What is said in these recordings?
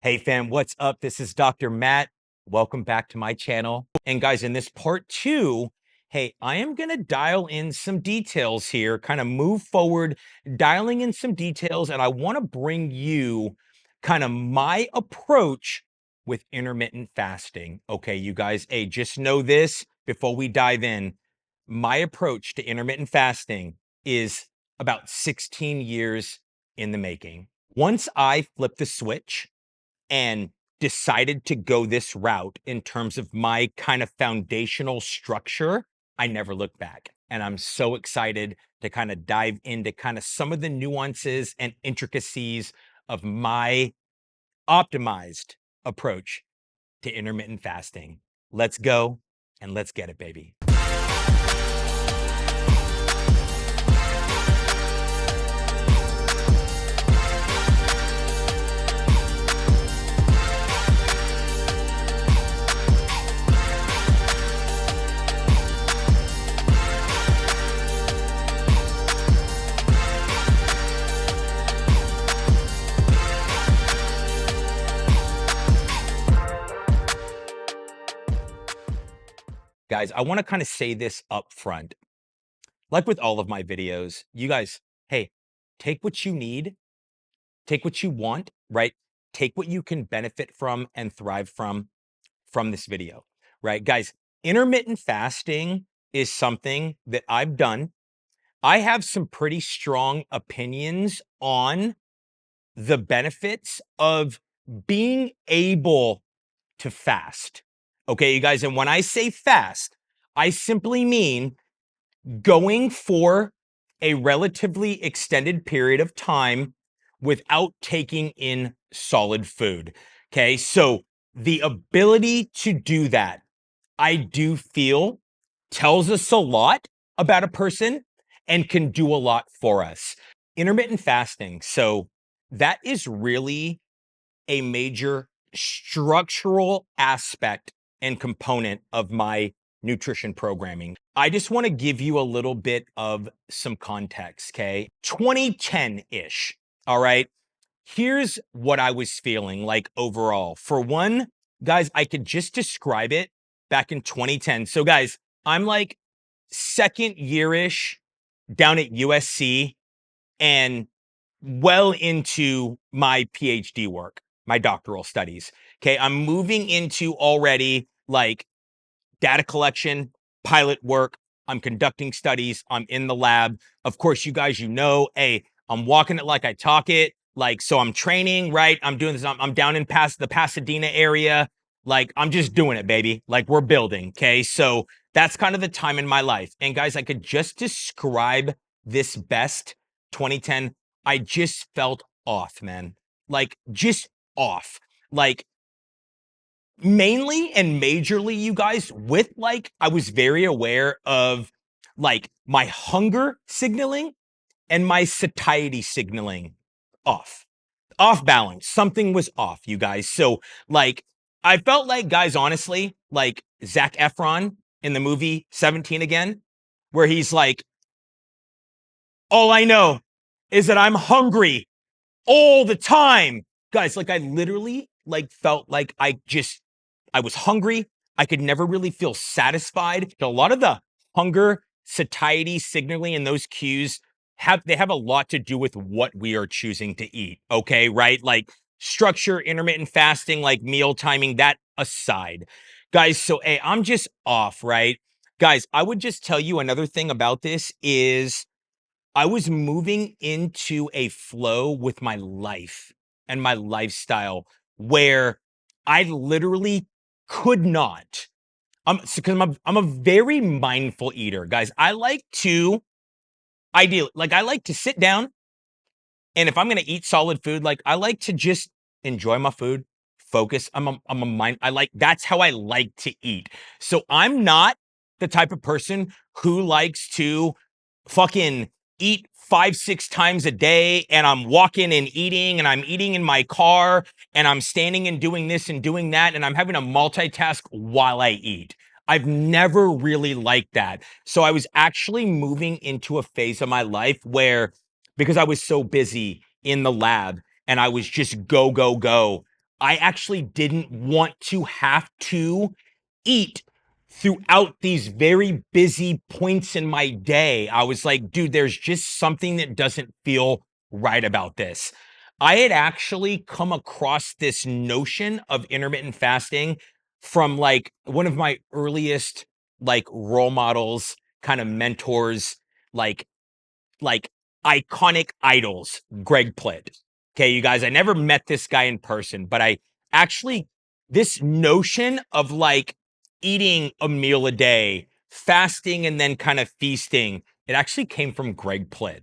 Hey fam, what's up? This is Dr. Matt. Welcome back to my channel. And guys, in this part 2, hey, I am going to dial in some details here, kind of move forward, dialing in some details, and I want to bring you kind of my approach with intermittent fasting. Okay, you guys, hey, just know this before we dive in. My approach to intermittent fasting is about 16 years in the making. Once I flipped the switch and decided to go this route in terms of my kind of foundational structure, I never looked back. And I'm so excited to kind of dive into kind of some of the nuances and intricacies of my optimized approach to intermittent fasting. Let's go and let's get it, baby. Guys, I want to kind of say this up front. Like with all of my videos, you guys, hey, take what you need, take what you want, right? Take what you can benefit from and thrive from this video, right? Guys, intermittent fasting is something that I've done. I have some pretty strong opinions on the benefits of being able to fast. Okay, you guys, and when I say fast, I simply mean going for a relatively extended period of time without taking in solid food. Okay, so the ability to do that, I do feel, tells us a lot about a person and can do a lot for us. Intermittent fasting, so that is really a major structural aspect and component of my nutrition programming. I just want to give you a little bit of some context, okay? 2010-ish, all right? Here's what I was feeling like overall. For one, guys, I could just describe it back in 2010. So guys, I'm like second year-ish down at USC and well into my PhD work, my doctoral studies. Okay, I'm moving into already like data collection, pilot work. I'm conducting studies. I'm in the lab. Of course, you guys, hey, I'm walking it like I talk it. Like, so I'm training, right? I'm doing this. I'm down in the Pasadena area. Like, I'm just doing it, baby. Like, we're building. Okay. So that's kind of the time in my life. And guys, I could just describe this best 2010. I just felt off, man. Like, just off. Like, mainly and majorly, you guys, with like, I was very aware of like my hunger signaling and my satiety signaling off balance. Something was off, you guys. So like, I felt like, guys, honestly, like Zac Efron in the movie 17 Again, where he's like, all I know is that I'm hungry all the time. Guys, like I literally like felt like I was hungry. I could never really feel satisfied. A lot of the hunger, satiety, signaling, and those cues have a lot to do with what we are choosing to eat. Okay, right? Like structure, intermittent fasting, like meal timing, that aside. Guys, so hey, I'm just off, right? Guys, I would just tell you another thing about this is I was moving into a flow with my life and my lifestyle where I literally could not. Because I'm a very mindful eater, guys. I like to I like to sit down, and if I'm gonna eat solid food, like I like to just enjoy my food, focus. I'm a mind. That's how I like to eat. So I'm not the type of person who likes to fucking eat 5, 6 times a day and I'm walking and eating and I'm eating in my car and I'm standing and doing this and doing that and I'm having to multitask while I eat. I've never really liked that. So I was actually moving into a phase of my life where, because I was so busy in the lab and I was just go, go, go, I actually didn't want to have to eat throughout these very busy points in my day. I was like, dude, there's just something that doesn't feel right about this. I had actually come across this notion of intermittent fasting from like one of my earliest like role models, kind of mentors, like like iconic idols, Greg Plitt. Okay, you guys, I never met this guy in person, but I actually, this notion of like eating a meal a day, fasting, and then kind of feasting, it actually came from Greg Plitt.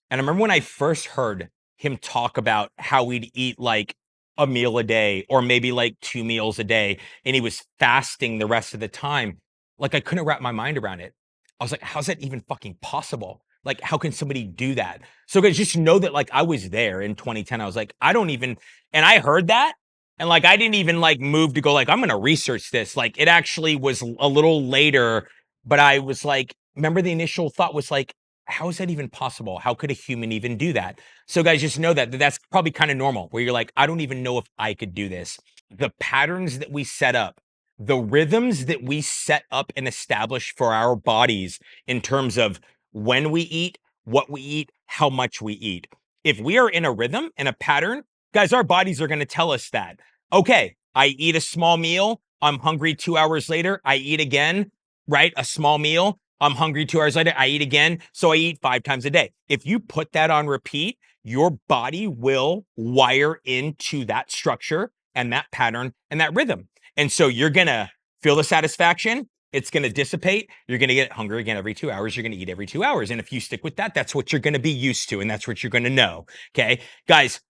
And I remember when I first heard him talk about how we'd eat like a meal a day or maybe like 2 meals a day, and he was fasting the rest of the time. Like I couldn't wrap my mind around it. I was like, how's that even fucking possible? Like, how can somebody do that? So guys, just know that like I was there in 2010. I was like, I don't even, and I heard that. And like I didn't even like move to go like, I'm gonna research this. Like it actually was a little later, but I was like, remember the initial thought was like, how is that even possible? How could a human even do that? So guys, just know that that's probably kind of normal where you're like, I don't even know if I could do this. The patterns that we set up, the rhythms that we set up and establish for our bodies in terms of when we eat, what we eat, how much we eat. If we are in a rhythm and a pattern, guys, our bodies are going to tell us that. Okay, I eat a small meal. I'm hungry 2 hours later. I eat again, right? A small meal. I'm hungry 2 hours later. I eat again. So I eat 5 times a day. If you put that on repeat, your body will wire into that structure and that pattern and that rhythm. And so you're going to feel the satisfaction. It's going to dissipate. You're going to get hungry again every 2 hours. You're going to eat every 2 hours. And if you stick with that, that's what you're going to be used to. And that's what you're going to know. Okay. Guys,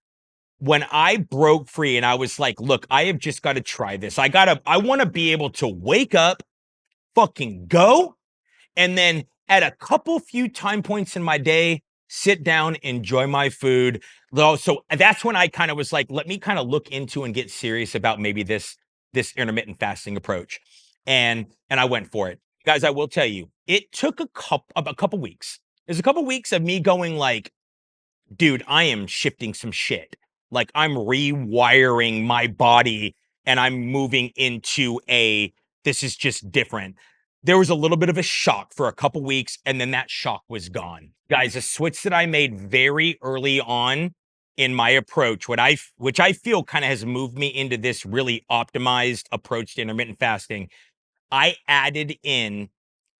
when I broke free and I was like, look, I have just got to try this. I want to be able to wake up, fucking go. And then at a couple few time points in my day, sit down, enjoy my food. So that's when I kind of was like, let me kind of look into and get serious about maybe this intermittent fasting approach. And I went for it. Guys, I will tell you, it took a couple weeks. There's a couple weeks of me going like, dude, I am shifting some shit. Like I'm rewiring my body and I'm moving into this is just different. There was a little bit of a shock for a couple weeks and then that shock was gone. Guys, a switch that I made very early on in my approach, which I feel kind of has moved me into this really optimized approach to intermittent fasting. I added in,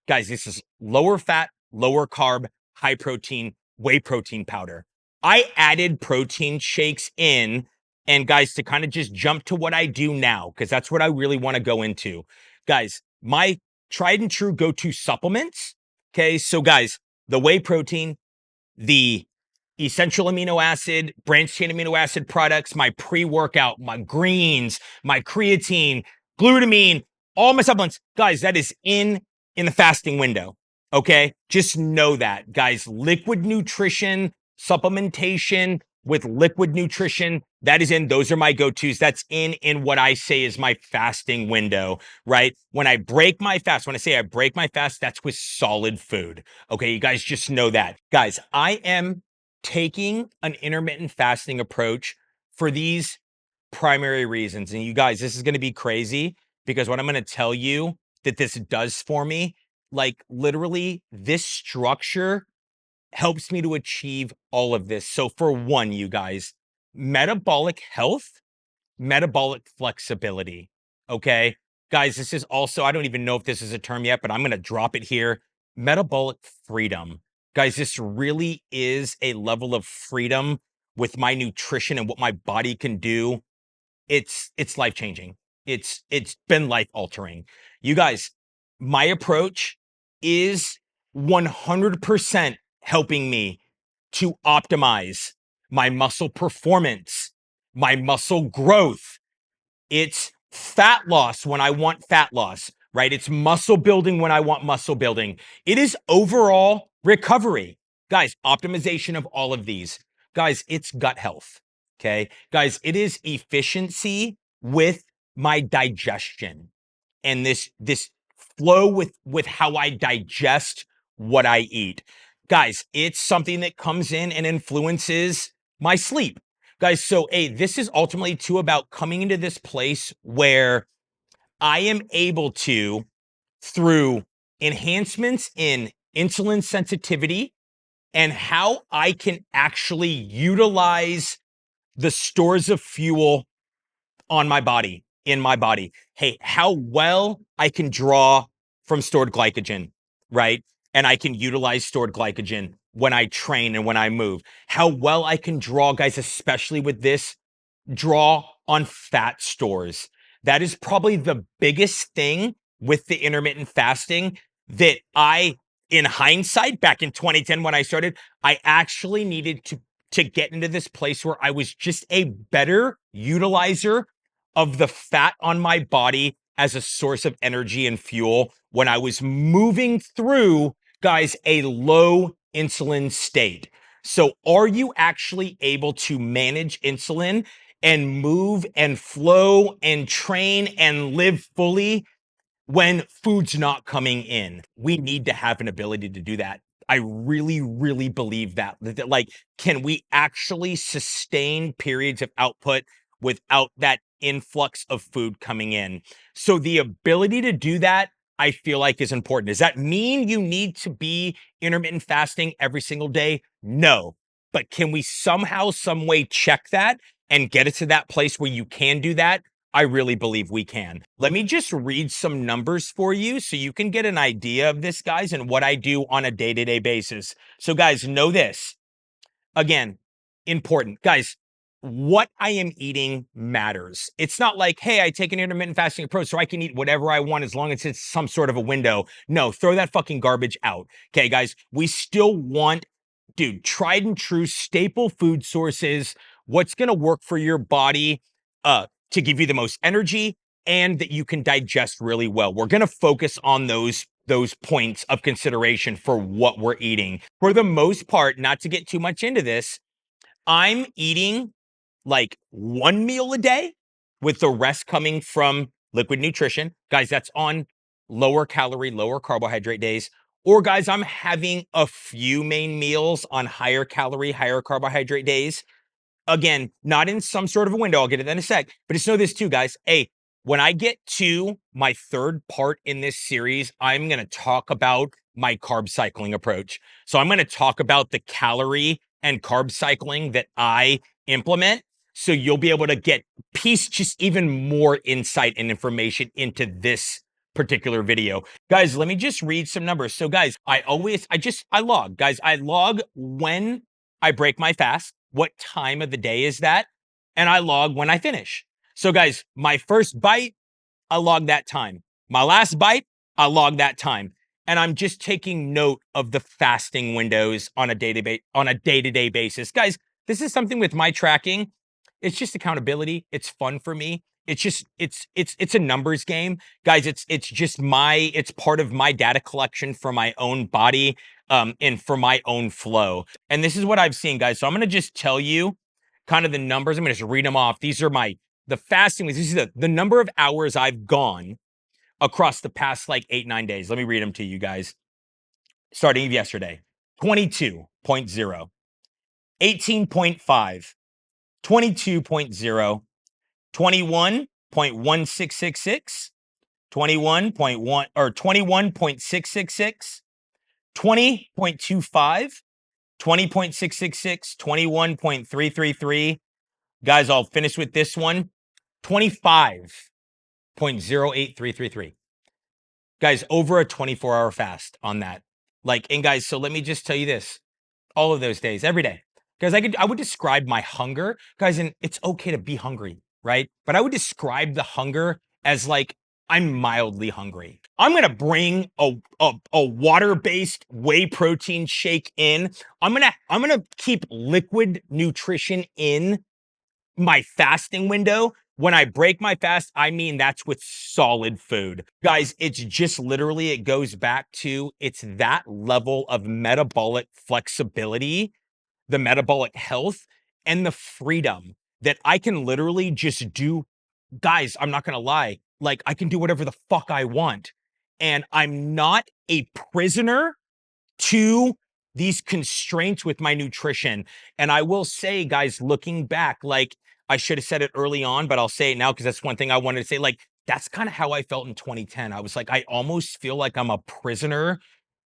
guys, this is lower fat, lower carb, high protein, whey protein powder. I added protein shakes in, and guys, to kind of just jump to what I do now, because that's what I really want to go into. Guys, my tried and true go to supplements. Okay. So, guys, the whey protein, the essential amino acid, branched chain amino acid products, my pre-workout, my greens, my creatine, glutamine, all my supplements. Guys, that is in the fasting window. Okay? Just know that, guys. Liquid nutrition, supplementation with liquid nutrition, that is in. Those are my go-tos. That's in what I say is my fasting window, right? When I break my fast, when I say I break my fast, that's with solid food. Okay, you guys just know that. Guys, I am taking an intermittent fasting approach for these primary reasons. And you guys, this is going to be crazy because what I'm going to tell you that this does for me, like literally, this structure helps me to achieve all of this. So, for one, you guys, metabolic health, metabolic flexibility. Okay. Guys, this is also, I don't even know if this is a term yet, but I'm going to drop it here. Metabolic freedom. Guys, this really is a level of freedom with my nutrition and what my body can do. It's life changing. It's been life altering. You guys, my approach is 100% helping me to optimize my muscle performance, my muscle growth. It's fat loss when I want fat loss, right? It's muscle building when I want muscle building. It is overall recovery. Guys, optimization of all of these. Guys, it's gut health. Okay. Guys, it is efficiency with my digestion and this flow with how I digest what I eat. Guys, it's something that comes in and influences my sleep. Guys, so hey, this is ultimately too about coming into this place where I am able to, through enhancements in insulin sensitivity and how I can actually utilize the stores of fuel on my body, in my body. Hey, how well I can draw from stored glycogen, right? And I can utilize stored glycogen when I train and when I move. How well I can draw, guys, especially with this, draw on fat stores. That is probably the biggest thing with the intermittent fasting that I, in hindsight, back in 2010 when I started, I actually needed to get into this place where I was just a better utilizer of the fat on my body as a source of energy and fuel when I was moving through, guys, a low insulin state. So are you actually able to manage insulin and move and flow and train and live fully when food's not coming in? We need to have an ability to do that. I really, really believe that, like, can we actually sustain periods of output without that influx of food coming in? So the ability to do that, I feel like, is important. Does that mean you need to be intermittent fasting every single day? No. But can we somehow, some way check that and get it to that place where you can do that? I really believe we can. Let me just read some numbers for you so you can get an idea of this, guys, and what I do on a day-to-day basis. So, guys, know this. Again, important. Guys, what I am eating matters. It's not like, hey, I take an intermittent fasting approach so I can eat whatever I want as long as it's some sort of a window. No, throw that fucking garbage out. Okay, guys, we still want, dude, tried and true staple food sources, what's going to work for your body to give you the most energy and that you can digest really well. We're going to focus on those points of consideration for what we're eating. For the most part, not to get too much into this, I'm eating like one meal a day with the rest coming from liquid nutrition. Guys, that's on lower calorie, lower carbohydrate days. Or guys, I'm having a few main meals on higher calorie, higher carbohydrate days. Again, not in some sort of a window. I'll get to that in a sec. But just know this too, guys. Hey, when I get to my third part in this series, I'm going to talk about my carb cycling approach. So I'm going to talk about the calorie and carb cycling that I implement. So you'll be able to get just even more insight and information into this particular video. Guys, let me just read some numbers. So guys, I log. Guys, I log when I break my fast. What time of the day is that? And I log when I finish. So guys, my first bite, I log that time. My last bite, I log that time. And I'm just taking note of the fasting windows on a day-to-day basis. Guys, this is something with my tracking. It's just accountability. It's fun for me. It's a numbers game. Guys, it's part of my data collection for my own body and for my own flow. And this is what I've seen, guys. So I'm going to just tell you kind of the numbers. I'm going to just read them off. These are the fasting weeks. This is the number of hours I've gone across the past like 8-9 days. Let me read them to you guys. Starting yesterday, 22.0, 18.5, 22.0, 21.1666, 21.1 or 21.666, 20.25, 20.666, 21.333. Guys, I'll finish with this one. 25.08333. Guys, over a 24-hour fast on that. And guys, so let me just tell you this. All of those days, every day. Because I would describe my hunger, guys, and it's okay to be hungry, right? But I would describe the hunger as like I'm mildly hungry. I'm gonna bring a water-based whey protein shake in. I'm gonna keep liquid nutrition in my fasting window. When I break my fast, I mean that's with solid food. Guys, it's just literally, it goes back to it's that level of metabolic flexibility, the metabolic health, and the freedom that I can literally just do. Guys, I'm not gonna lie, like I can do whatever the fuck I want. And I'm not a prisoner to these constraints with my nutrition. And I will say, guys, looking back, like I should have said it early on, but I'll say it now because that's one thing I wanted to say. Like, that's kind of how I felt in 2010. I was like, I almost feel like I'm a prisoner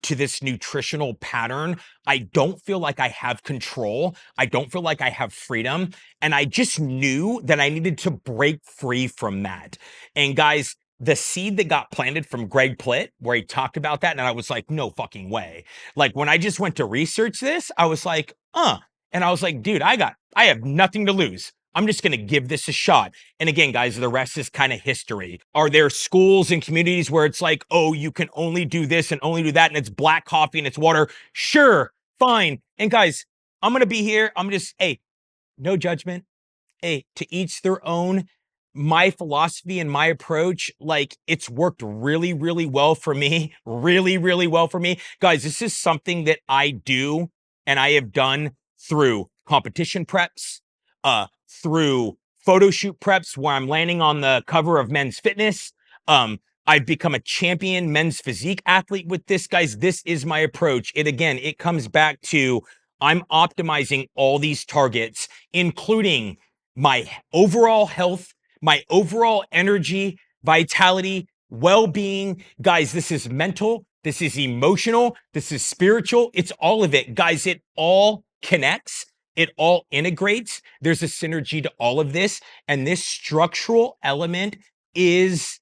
to this nutritional pattern. I don't feel like I have control. I don't feel like I have freedom. And I just knew that I needed to break free from that. And guys, the seed that got planted from Greg Plitt, where he talked about that, and I was like, no fucking way. Like when I just went to research this, I was like, and I was like, dude, I have nothing to lose. I'm just going to give this a shot. And again, guys, the rest is kind of history. Are there schools and communities where it's like, oh, you can only do this and only do that, and it's black coffee and it's water? Sure, fine. And guys, I'm going to be here. I'm just, hey, no judgment. Hey, to each their own. My philosophy and my approach, like it's worked really, really well for me. Really, really well for me. Guys, this is something that I do and I have done through competition preps, through photo shoot preps where I'm landing on the cover of Men's Fitness. I've become a champion men's physique athlete with this, guys. This is my approach. It comes back to I'm optimizing all these targets, including my overall health, my overall energy, vitality, well-being. Guys, this is mental, this is emotional, this is spiritual. It's all of it. Guys, it all connects. It all integrates. There's a synergy to all of this. And this structural element is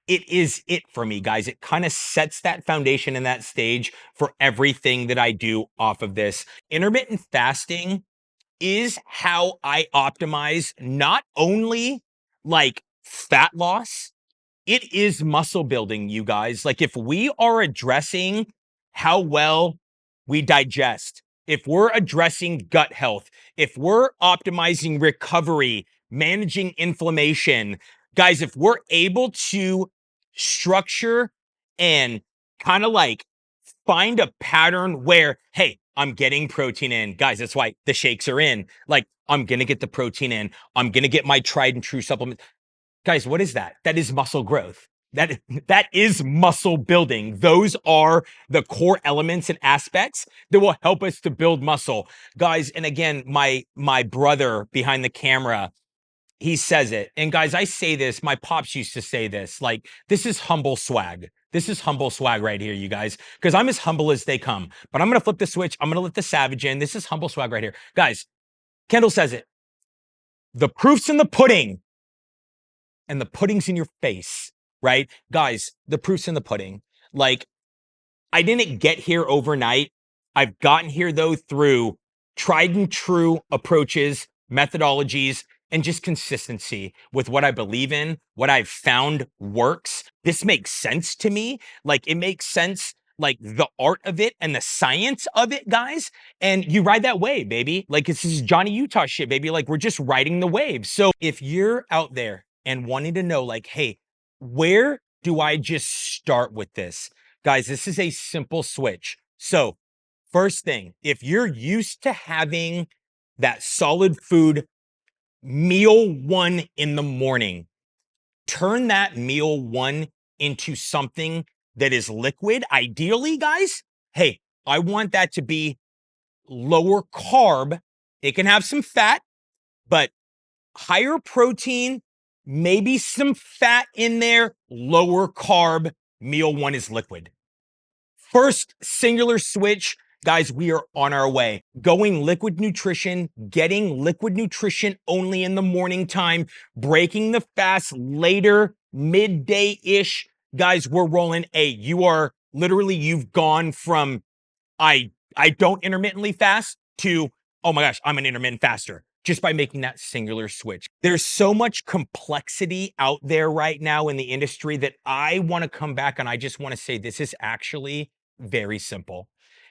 it for me, guys. It kind of sets that foundation and that stage for everything that I do off of this. Intermittent fasting is how I optimize not only like fat loss, it is muscle building, you guys. Like if we are addressing how well we digest, if we're addressing gut health, if we're optimizing recovery, managing inflammation, guys, if we're able to structure and kind of like find a pattern where, hey, I'm getting protein in. Guys, that's why the shakes are in. Like, I'm going to get the protein in. I'm going to get my tried and true supplement. Guys, what is that? That is muscle growth. That is muscle building. Those are the core elements and aspects that will help us to build muscle. Guys, and again, my brother behind the camera, he says it. And guys, I say this, my pops used to say this, like, this is humble swag. This is humble swag right here, you guys, because I'm as humble as they come. But I'm going to flip the switch. I'm going to let the savage in. This is humble swag right here. Guys, Kendall says it. The proof's in the pudding and the pudding's in your face, right? Guys, the proof's in the pudding. Like, I didn't get here overnight. I've gotten here, though, through tried and true approaches, methodologies, and just consistency with what I believe in, what I've found works. This makes sense to me. Like, it makes sense, like the art of it and the science of it, guys. And you ride that wave, baby. Like, this is Johnny Utah shit, baby. Like, we're just riding the wave. So if you're out there and wanting to know, like, hey, where do I just start with this? Guys, this is a simple switch. So first thing, if you're used to having that solid food meal one in the morning, turn that meal one into something that is liquid. Ideally, guys, hey, I want that to be lower carb. It can have some fat, but higher protein, maybe some fat in there, lower carb. Meal one is liquid. First singular switch, guys, we are on our way. Going liquid nutrition, getting liquid nutrition only in the morning time, breaking the fast later, midday-ish. Guys, we're rolling. Hey, you've gone from I don't intermittently fast to, oh my gosh, I'm an intermittent faster just by making that singular switch. There's so much complexity out there right now in the industry that I want to come back and I just want to say this is actually very simple.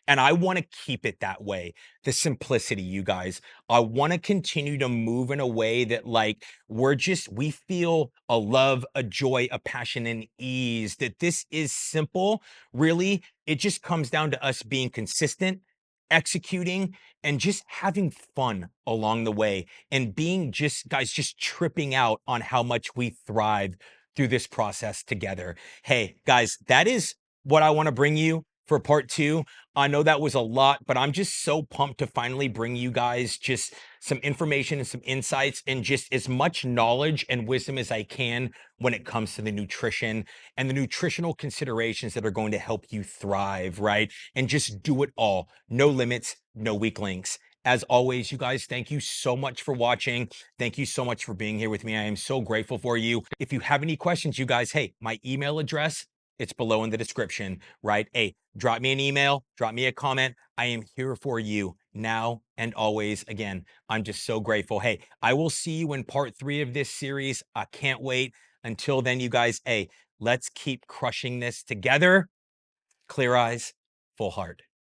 And I want to keep it that way. The simplicity, you guys. I want to continue to move in a way that, like, we feel a love, a joy, a passion, and ease. That this is simple. Really, it just comes down to us being consistent, executing, and just having fun along the way. And being just, guys, just tripping out on how much we thrive through this process together. Hey, guys, that is what I want to bring you for part two. I know that was a lot, but I'm just so pumped to finally bring you guys just some information and some insights and just as much knowledge and wisdom as I can when it comes to the nutrition and the nutritional considerations that are going to help you thrive, right? And just do it all. No limits, no weak links. As always, you guys, thank you so much for watching. Thank you so much for being here with me. I am so grateful for you. If you have any questions, you guys, hey, my email address, it's below in the description, right? Hey, drop me an email, drop me a comment. I am here for you now and always. Again, I'm just so grateful. Hey, I will see you in part 3 of this series. I can't wait. Until then, you guys, hey, let's keep crushing this together. Clear eyes, full heart.